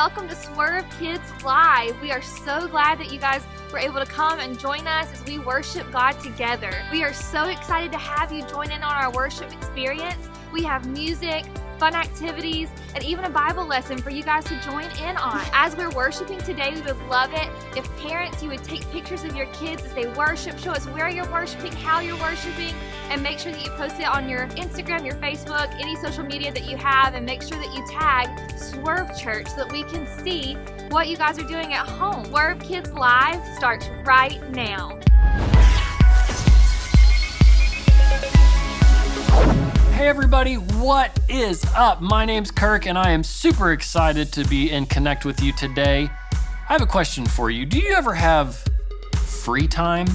welcome to Swerve Kids Live. We are so glad that you guys were able to come and join us as we worship God together. We are so excited to have you join in on our worship experience. We have music, fun activities, and even a Bible lesson for you guys to join in on. As we're worshiping today, we would love it if parents, you would take pictures of your kids as they worship, show us where you're worshiping, how you're worshiping, and make sure that you post it on your Instagram, your Facebook, any social media that you have, and make sure that you tag Swerve Church so that we can see what you guys are doing at home. Swerve Kids Live starts right now. Hey everybody, what is up? My name's Kirk and I am super excited to be in Connect with you today. I have a question for you. Do you ever have free time?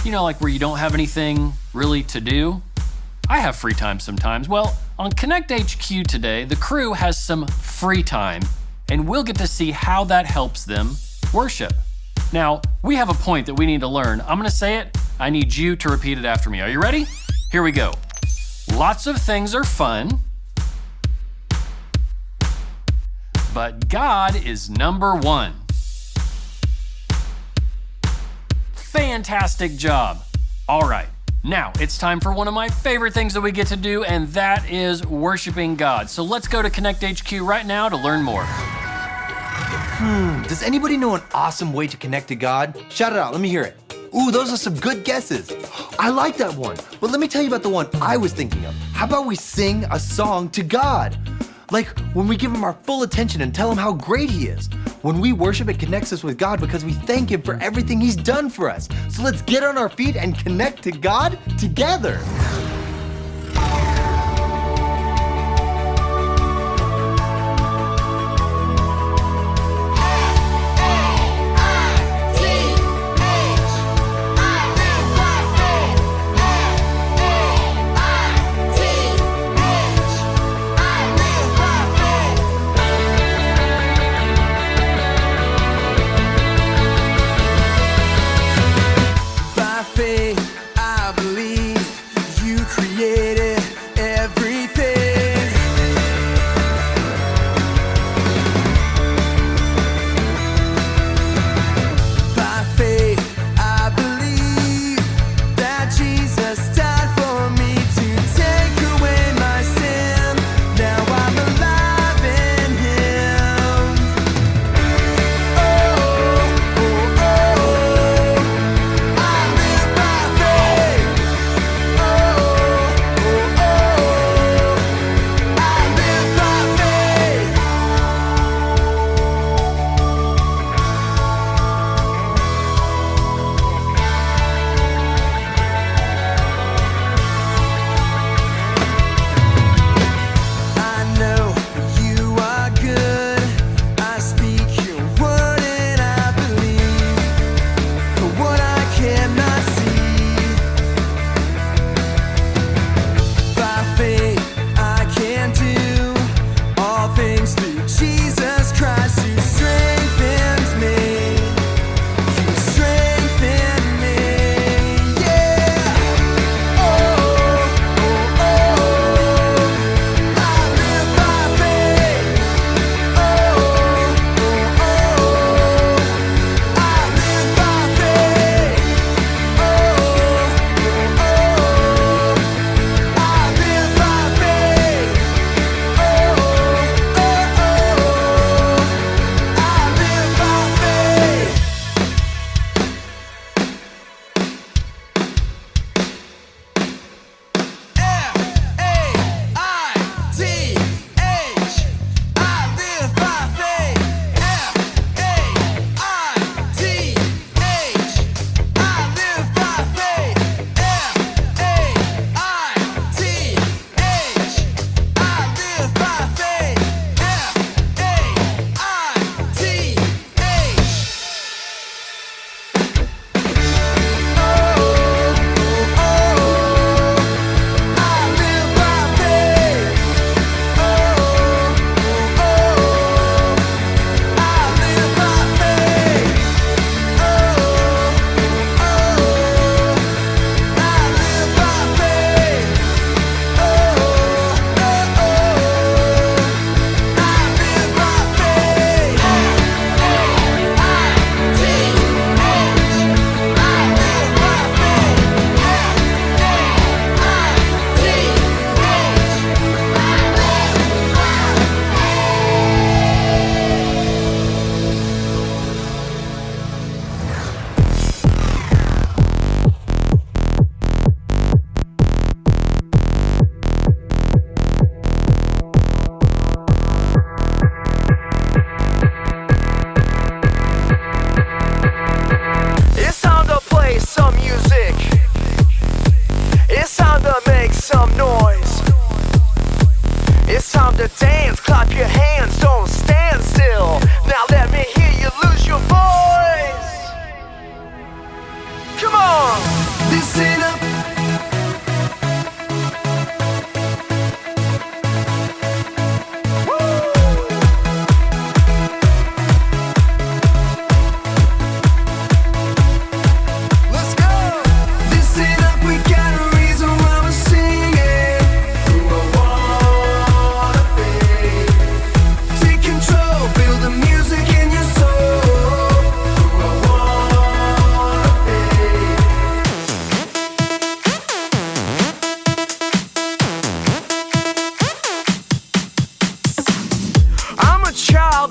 You know, like where you don't have anything really to do? I have free time sometimes. Well, on Connect HQ today, the crew has some free time and we'll get to see how that helps them worship. Now, we have a point that we need to learn. I'm gonna say it. I need you to repeat it after me. Are you ready? Here we go. Lots of things are fun, but God is number one. Fantastic job. All right, now it's time for one of my favorite things that we get to do, and that is worshiping God. So let's go to Connect HQ right now to learn more. Does anybody know an awesome way to connect to God? Shout it out, let me hear it. Ooh, those are some good guesses. I like that one, but let me tell you about the one I was thinking of. How about we sing a song to God? Like when we give him our full attention and tell him how great he is. When we worship, it connects us with God because we thank him for everything he's done for us. So let's get on our feet and connect to God together. By faith, I believe you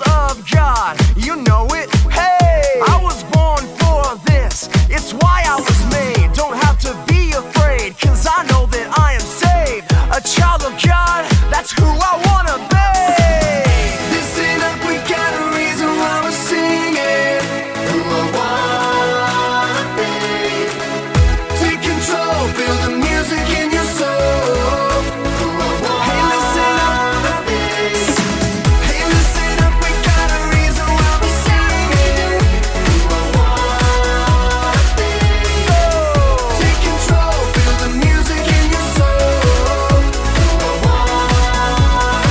child of God, you know it. Hey, I was born for this, it's why I was made. Don't have to be afraid, cause I know that I am saved. A child of God, that's who I wanna be. Listen up, we got a reason why we're singing. Who I wanna be. Take control, feel the music in your soul. Who I wanna be. Hey, listen up, we got a reason why we're singing. Who I wanna be. Take control, feel the music in your soul. Who I wanna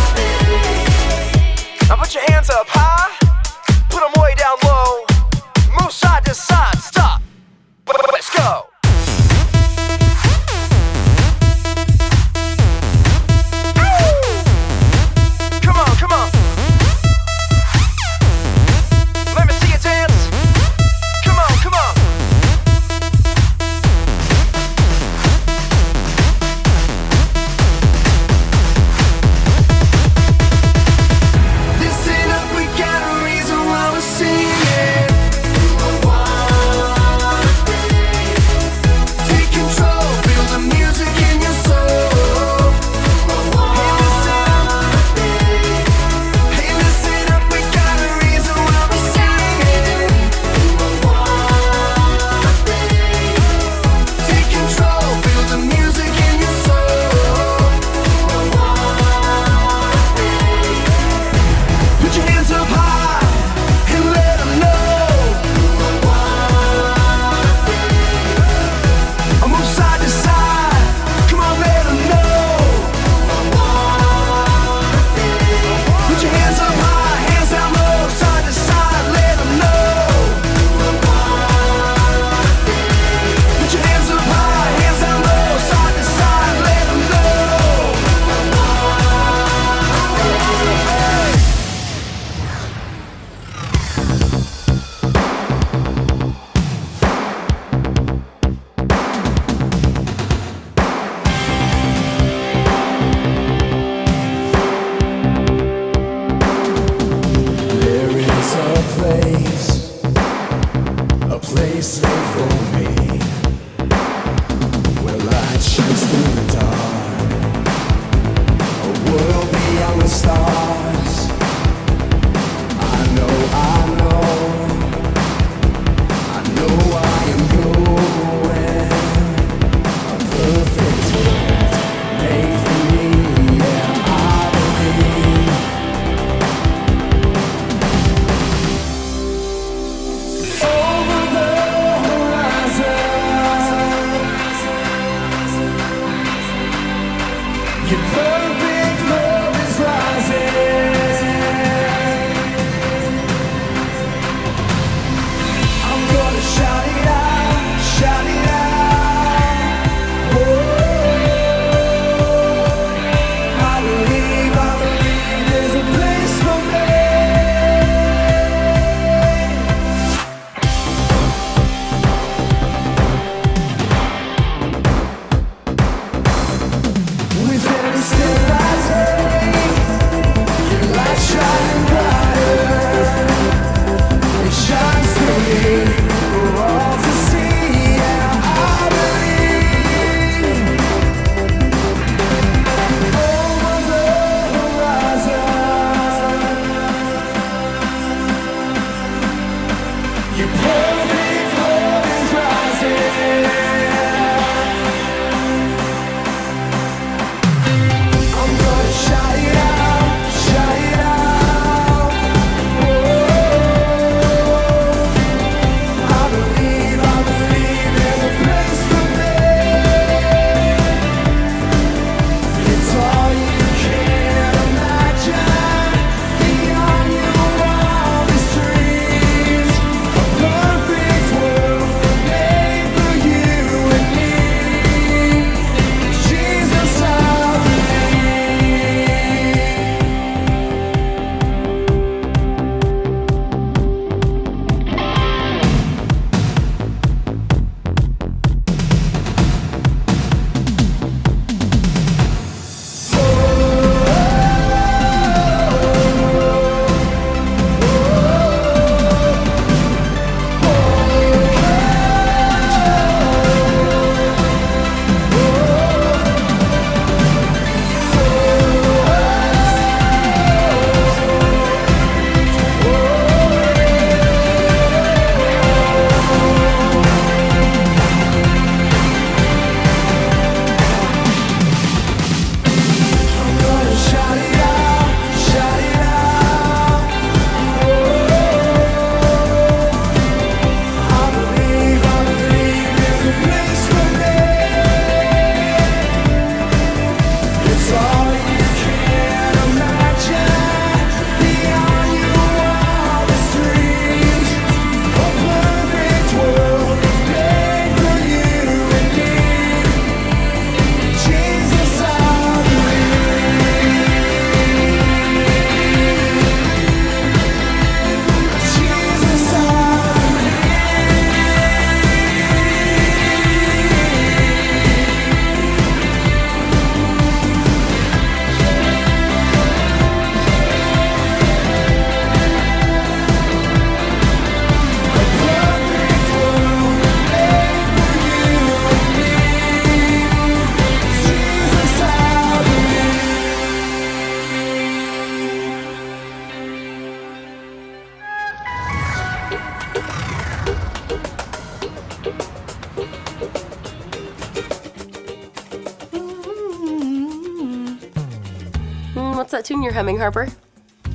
What tune you're humming, Harper?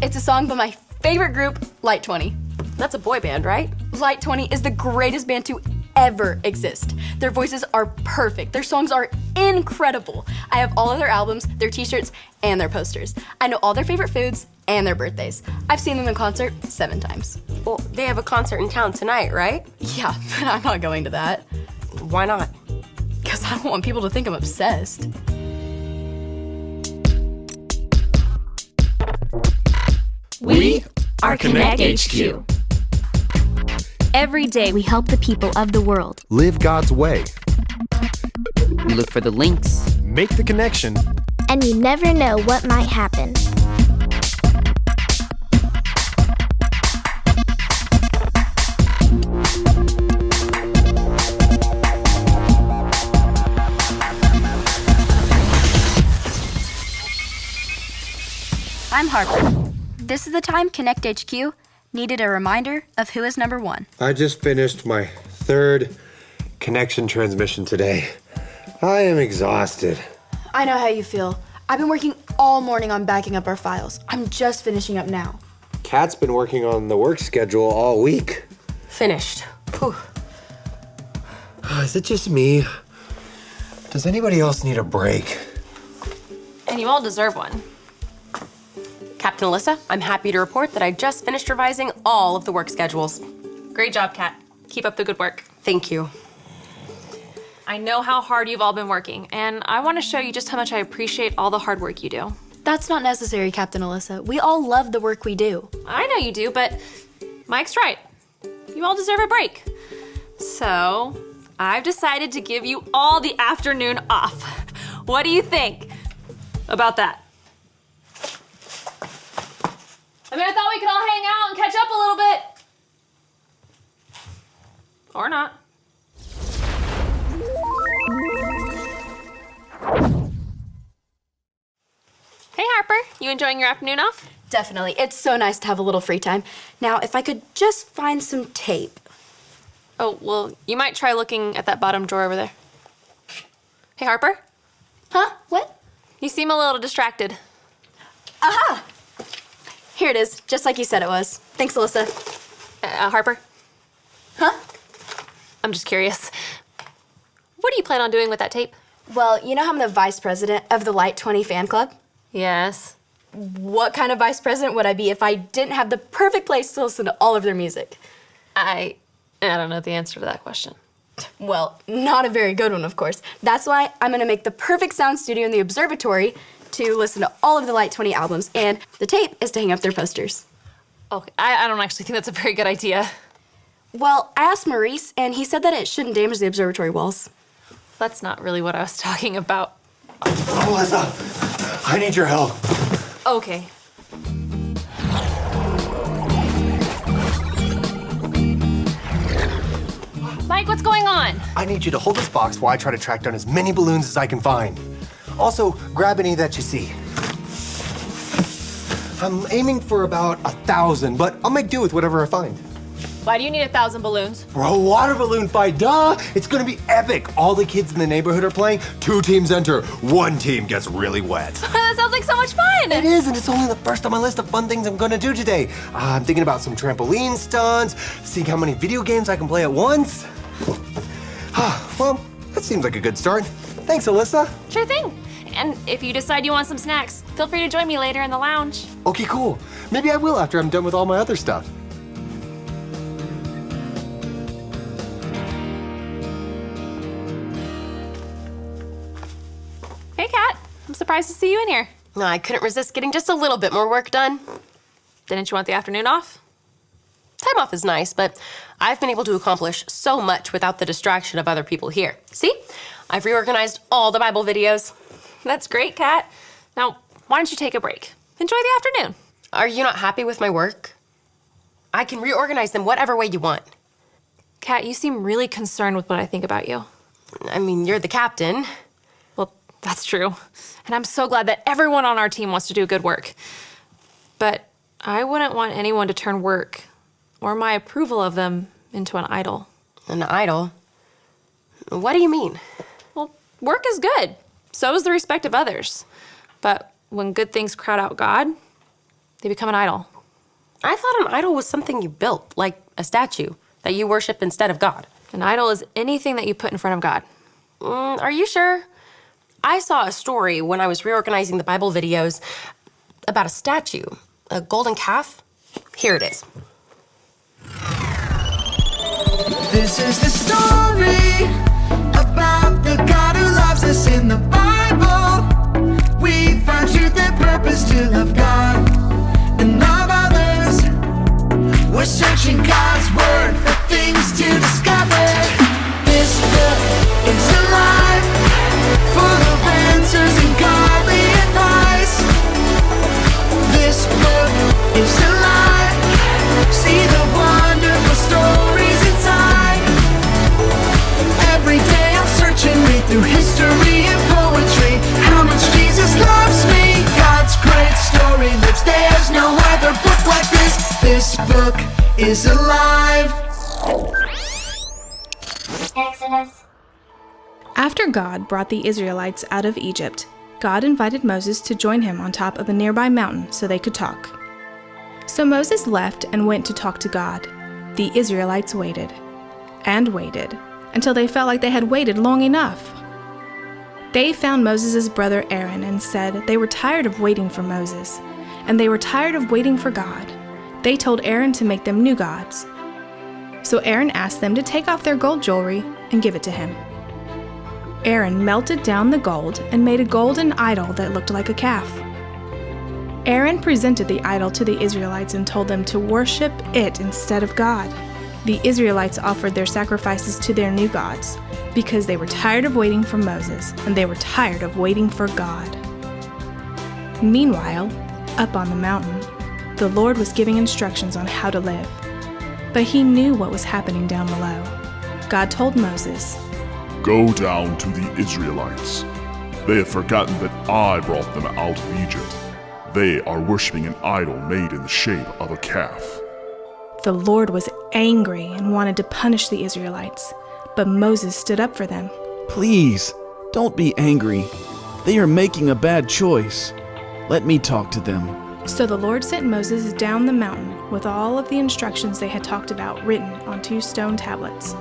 It's a song by my favorite group, Light 20. That's a boy band, right? Light 20 is the greatest band to ever exist. Their voices are perfect. Their songs are incredible. I have all of their albums, their t-shirts, and their posters. I know all their favorite foods and their birthdays. I've seen them in concert 7 times. Well, they have a concert in town tonight, right? Yeah, but I'm not going to that. Why not? Because I don't want people to think I'm obsessed. We are Connect HQ. Every day we help the people of the world. Live God's way. We look for the links. Make the connection. And you never know what might happen. I'm Harper. This is the time Connect HQ needed a reminder of who is number 1. I just finished my 3rd connection transmission today. I am exhausted. I know how you feel. I've been working all morning on backing up our files. I'm just finishing up now. Kat's been working on the work schedule all week. Finished. Whew. Is it just me? Does anybody else need a break? And you all deserve one. Captain Alyssa, I'm happy to report that I just finished revising all of the work schedules. Great job, Kat. Keep up the good work. Thank you. I know how hard you've all been working, and I want to show you just how much I appreciate all the hard work you do. That's not necessary, Captain Alyssa. We all love the work we do. I know you do, but Mike's right. You all deserve a break. So, I've decided to give you all the afternoon off. What do you think about that? I mean, I thought we could all hang out and catch up a little bit. Or not. Hey, Harper. You enjoying your afternoon off? Definitely. It's so nice to have a little free time. Now, if I could just find some tape. Oh, well, you might try looking at that bottom drawer over there. Hey, Harper. Huh? What? You seem a little distracted. Aha! Here it is, just like you said it was. Thanks, Alyssa. Harper? Huh? I'm just curious. What do you plan on doing with that tape? Well, you know how I'm the vice president of the Light 20 fan club? Yes. What kind of vice president would I be if I didn't have the perfect place to listen to all of their music? I don't know the answer to that question. Well, not a very good one, of course. That's why I'm gonna make the perfect sound studio in the observatory to listen to all of the Light 20 albums, and the tape is to hang up their posters. Okay, I don't actually think that's a very good idea. Well, I asked Maurice, and he said that it shouldn't damage the observatory walls. That's not really what I was talking about. Alyssa, I need your help. Okay. Mike, what's going on? I need you to hold this box while I try to track down as many balloons as I can find. Also, grab any that you see. I'm aiming for about 1,000, but I'll make do with whatever I find. Why do you need 1,000 balloons? Bro, water balloon fight, duh! It's gonna be epic. All the kids in the neighborhood are playing. 2 teams enter. 1 team gets really wet. That sounds like so much fun! It is, and it's only the first on my list of fun things I'm gonna do today. I'm thinking about some trampoline stunts, seeing how many video games I can play at once. Well, that seems like a good start. Thanks, Alyssa. Sure thing. And if you decide you want some snacks, feel free to join me later in the lounge. Okay, cool. Maybe I will after I'm done with all my other stuff. Hey, Kat. I'm surprised to see you in here. I couldn't resist getting just a little bit more work done. Didn't you want the afternoon off? Time off is nice, but I've been able to accomplish so much without the distraction of other people here. See? I've reorganized all the Bible videos. That's great, Kat. Now, why don't you take a break? Enjoy the afternoon. Are you not happy with my work? I can reorganize them whatever way you want. Kat, you seem really concerned with what I think about you. I mean, you're the captain. Well, that's true. And I'm so glad that everyone on our team wants to do good work. But I wouldn't want anyone to turn work or my approval of them into an idol. An idol? What do you mean? Well, work is good. So is the respect of others. But when good things crowd out God, they become an idol. I thought an idol was something you built, like a statue, that you worship instead of God. An idol is anything that you put in front of God. Are you sure? I saw a story when I was reorganizing the Bible videos about a statue, a golden calf. Here it is. This is the story about the God who loves us in the Bible. We find truth and purpose to love God and love others. We're searching God's word for things to discover. This book is alive, full of answers and godly advice. This book is alive. See the wonderful stories inside. Every day I'm searching, read through history and poetry. How much Jesus loves me. God's great story lives. There's no other book like this. This book is alive. Exodus. After God brought the Israelites out of Egypt, God invited Moses to join him on top of a nearby mountain so they could talk. So Moses left and went to talk to God. The Israelites waited and waited until they felt like they had waited long enough. They found Moses' brother Aaron and said they were tired of waiting for Moses, and they were tired of waiting for God. They told Aaron to make them new gods. So Aaron asked them to take off their gold jewelry and give it to him. Aaron melted down the gold and made a golden idol that looked like a calf. Aaron presented the idol to the Israelites and told them to worship it instead of God. The Israelites offered their sacrifices to their new gods because they were tired of waiting for Moses and they were tired of waiting for God. Meanwhile, up on the mountain, the Lord was giving instructions on how to live. But he knew what was happening down below. God told Moses, "Go down to the Israelites. They have forgotten that I brought them out of Egypt. They are worshiping an idol made in the shape of a calf." The Lord was angry and wanted to punish the Israelites, but Moses stood up for them. "Please, don't be angry. They are making a bad choice. Let me talk to them." So the Lord sent Moses down the mountain with all of the instructions they had talked about written on 2 stone tablets.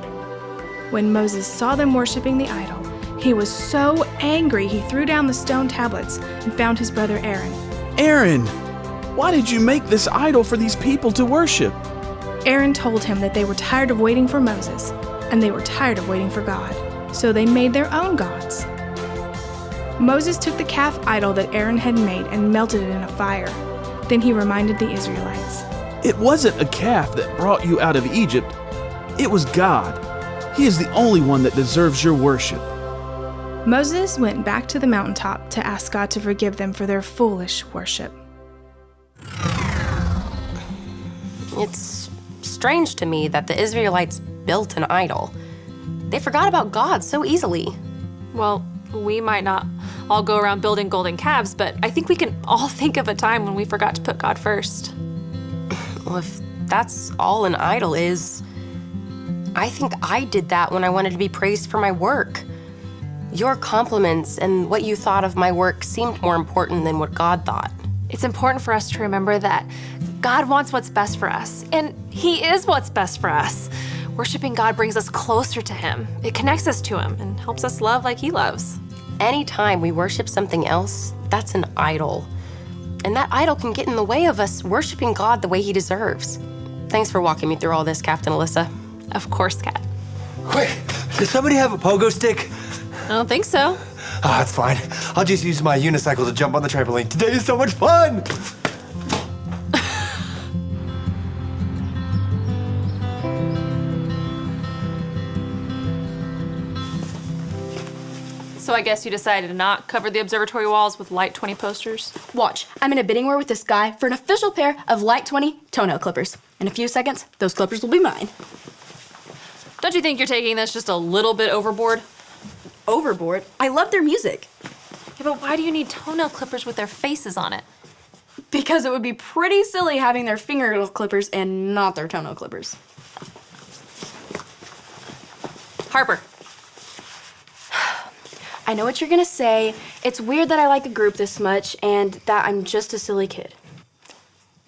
When Moses saw them worshiping the idol, he was so angry he threw down the stone tablets and found his brother Aaron. "Aaron, why did you make this idol for these people to worship?" Aaron told him that they were tired of waiting for Moses, and they were tired of waiting for God, so they made their own gods. Moses took the calf idol that Aaron had made and melted it in a fire. Then he reminded the Israelites, "It wasn't a calf that brought you out of Egypt. It was God. He is the only one that deserves your worship." Moses went back to the mountaintop to ask God to forgive them for their foolish worship. It's strange to me that the Israelites built an idol. They forgot about God so easily. Well, we might not all go around building golden calves, but I think we can all think of a time when we forgot to put God first. Well, if that's all an idol is, I think I did that when I wanted to be praised for my work. Your compliments and what you thought of my work seemed more important than what God thought. It's important for us to remember that God wants what's best for us, and He is what's best for us. Worshiping God brings us closer to Him. It connects us to Him and helps us love like He loves. Anytime we worship something else, that's an idol. And that idol can get in the way of us worshiping God the way He deserves. Thanks for walking me through all this, Captain Alyssa. Of course, Kat. Quick, does somebody have a pogo stick? I don't think so. Oh, that's fine. I'll just use my unicycle to jump on the trampoline. Today is so much fun! So I guess you decided to not cover the observatory walls with Light 20 posters? Watch, I'm in a bidding war with this guy for an official pair of Light 20 toenail clippers. In a few seconds, those clippers will be mine. Don't you think you're taking this just a little bit overboard? Overboard? I love their music. Yeah, but why do you need toenail clippers with their faces on it? Because it would be pretty silly having their fingernail clippers and not their toenail clippers. Harper. I know what you're gonna say. It's weird that I like a group this much and that I'm just a silly kid.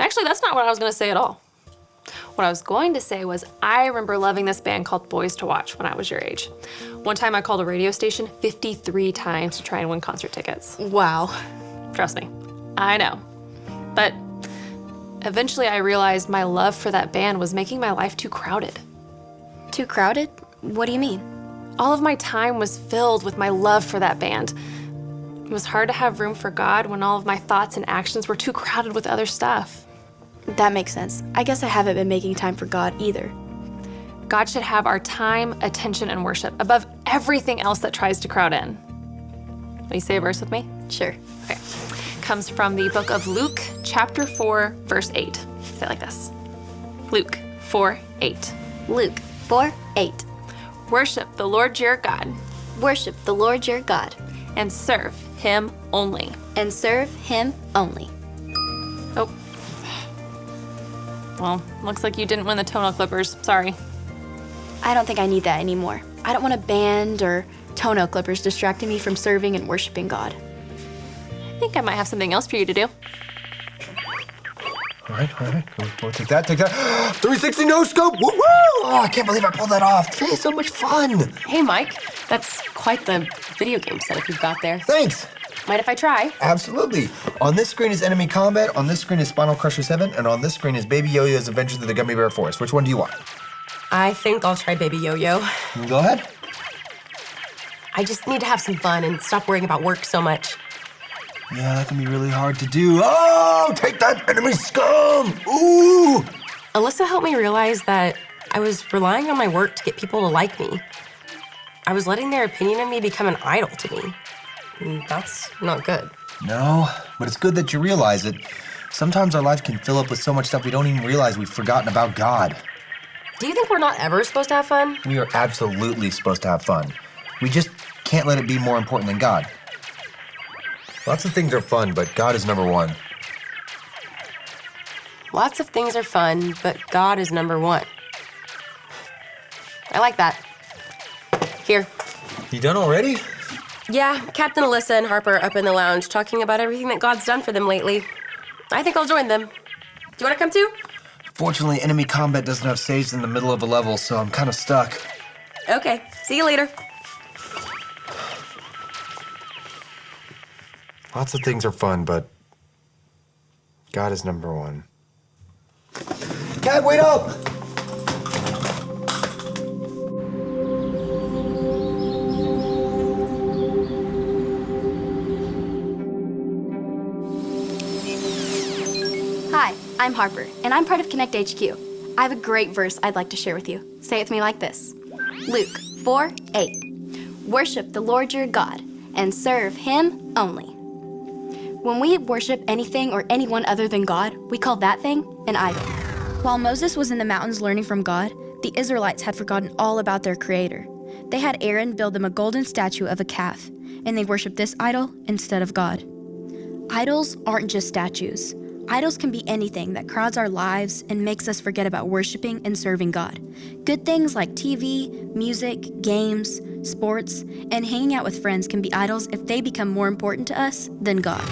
Actually, that's not what I was gonna say at all. What I was going to say was I remember loving this band called Boys to Watch when I was your age. One time I called a radio station 53 times to try and win concert tickets. Wow. Trust me, I know. But eventually I realized my love for that band was making my life too crowded. Too crowded? What do you mean? All of my time was filled with my love for that band. It was hard to have room for God when all of my thoughts and actions were too crowded with other stuff. That makes sense. I guess I haven't been making time for God either. God should have our time, attention, and worship above everything else that tries to crowd in. Will you say a verse with me? Sure. Okay. Comes from the book of Luke, chapter 4, verse 8. Say it like this. Luke 4:8. Luke 4:8. Worship the Lord your God. Worship the Lord your God. And serve him only. And serve him only. Oh. Well, looks like you didn't win the toenail clippers. Sorry. I don't think I need that anymore. I don't want a band or toenail clippers distracting me from serving and worshiping God. I think I might have something else for you to do. All right. Go take that. 360 no scope. Woo woo! Oh, I can't believe I pulled that off. Today is so much fun. Hey, Mike, that's quite the video game setup you've got there. Thanks. Mind if I try? Absolutely. On this screen is Enemy Combat, on this screen is Spinal Crusher 7, and on this screen is Baby Yo-Yo's Adventures of the Gummy Bear Forest. Which one do you want? I think I'll try Baby Yo-Yo. Go ahead. I just need to have some fun and stop worrying about work so much. Yeah, that can be really hard to do. Oh, take that, enemy scum! Ooh! Alyssa helped me realize that I was relying on my work to get people to like me. I was letting their opinion of me become an idol to me. And that's not good. No, but it's good that you realize it. Sometimes our life can fill up with so much stuff we don't even realize we've forgotten about God. Do you think we're not ever supposed to have fun? We are absolutely supposed to have fun. We just can't let it be more important than God. Lots of things are fun, but God is number one. Lots of things are fun, but God is number one. I like that. Here. You done already? Yeah, Captain Alyssa and Harper are up in the lounge talking about everything that God's done for them lately. I think I'll join them. Do you want to come too? Fortunately, Enemy Combat doesn't have saves in the middle of a level, so I'm kind of stuck. Okay, see you later. Lots of things are fun, but God is number one. Cat, wait up! Hi, I'm Harper, and I'm part of Connect HQ. I have a great verse I'd like to share with you. Say it with me like this. Luke 4:8. Worship the Lord your God, and serve him only. When we worship anything or anyone other than God, we call that thing an idol. While Moses was in the mountains learning from God, the Israelites had forgotten all about their Creator. They had Aaron build them a golden statue of a calf, and they worshiped this idol instead of God. Idols aren't just statues. Idols can be anything that crowds our lives and makes us forget about worshiping and serving God. Good things like TV, music, games, sports, and hanging out with friends can be idols if they become more important to us than God.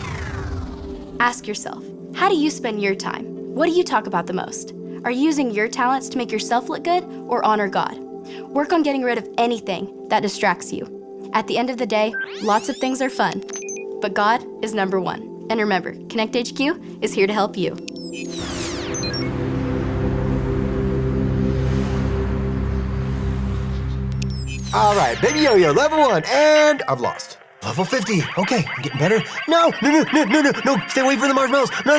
Ask yourself, how do you spend your time? What do you talk about the most? Are you using your talents to make yourself look good or honor God? Work on getting rid of anything that distracts you. At the end of the day, lots of things are fun, but God is number one. And remember, Connect HQ is here to help you. All right, Baby Yo-Yo, level 1, and I've lost. Level 50, okay, I'm getting better. No, stay away from the marshmallows. No,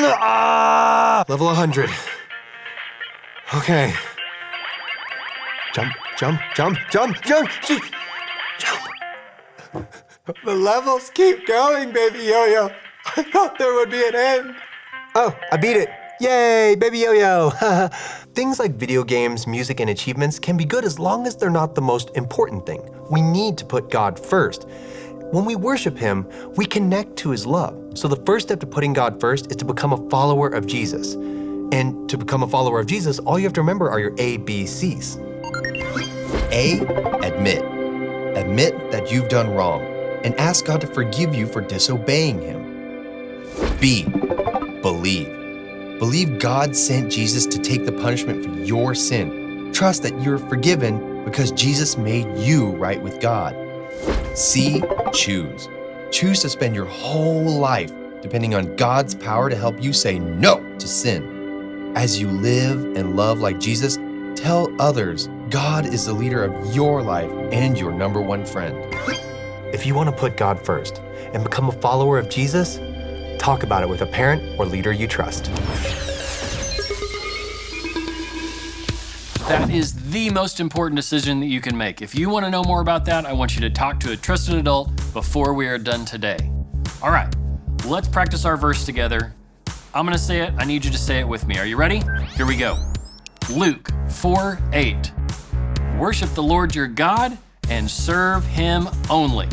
level 100. Okay. Jump. The levels keep going, Baby Yo-Yo. I thought there would be an end. Oh, I beat it. Yay, Baby Yo-Yo. Things like video games, music, and achievements can be good as long as they're not the most important thing. We need to put God first. When we worship him, we connect to his love. So the first step to putting God first is to become a follower of Jesus. And to become a follower of Jesus, all you have to remember are your ABCs. A, admit. Admit that you've done wrong. and ask God to forgive you for disobeying Him. B. Believe. Believe God sent Jesus to take the punishment for your sin. Trust that you're forgiven because Jesus made you right with God. C. Choose. Choose to spend your whole life depending on God's power to help you say no to sin. As you live and love like Jesus, tell others God is the leader of your life and your number one friend. If you want to put God first and become a follower of Jesus, talk about it with a parent or leader you trust. That is the most important decision that you can make. If you want to know more about that, I want you to talk to a trusted adult before we are done today. All right, let's practice our verse together. I'm going to say it. I need you to say it with me. Are you ready? Here we go. Luke 4:8. Worship the Lord your God and serve Him only.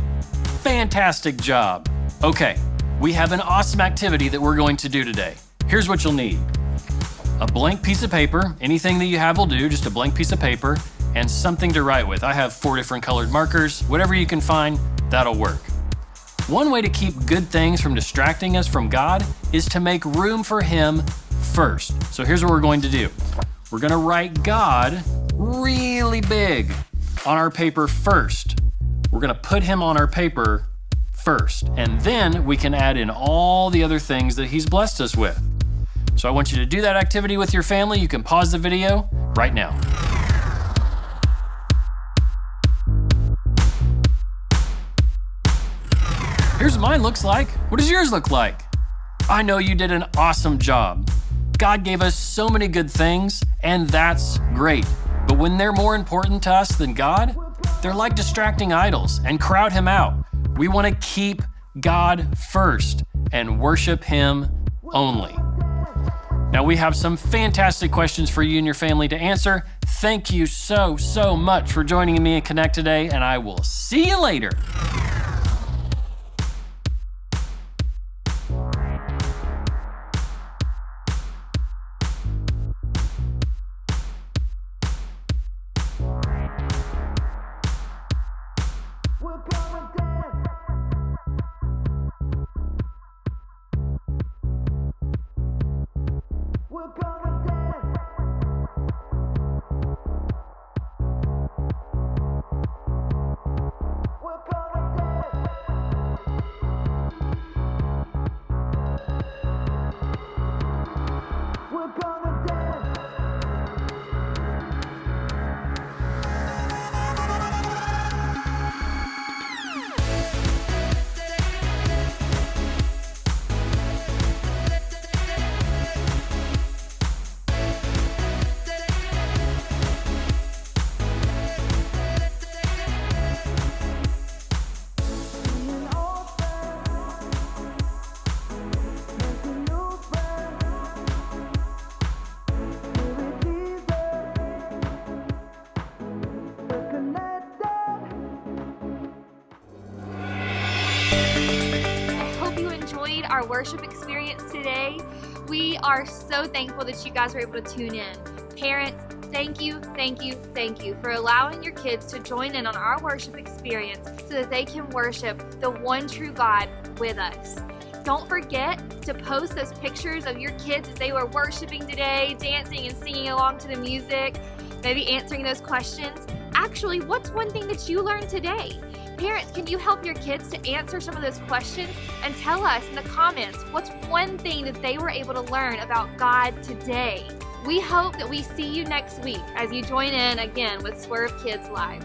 Fantastic job. Okay, we have an awesome activity that we're going to do today. Here's what you'll need. A blank piece of paper, anything that you have will do, just a blank piece of paper, and something to write with. I have 4 different colored markers. Whatever you can find, that'll work. One way to keep good things from distracting us from God is to make room for Him first. So here's what we're going to do. We're going to write God really big on our paper first. We're going to put Him on our paper first, and then we can add in all the other things that He's blessed us with. So I want you to do that activity with your family. You can pause the video right now. Here's what mine looks like. What does yours look like? I know you did an awesome job. God gave us so many good things, and that's great. But when they're more important to us than God, they're like distracting idols and crowd Him out. We want to keep God first and worship Him only. Now we have some fantastic questions for you and your family to answer. Thank you so much for joining me in Connect today, and I will see you later. Our worship experience today. We are so thankful that you guys were able to tune in. Parents, thank you for allowing your kids to join in on our worship experience so that they can worship the one true God with us. Don't forget to post those pictures of your kids as they were worshiping today, dancing and singing along to the music, maybe answering those questions. Actually, what's one thing that you learned today? Parents, can you help your kids to answer some of those questions and tell us in the comments what's one thing that they were able to learn about God today? We hope that we see you next week as you join in again with Swerve Kids Live.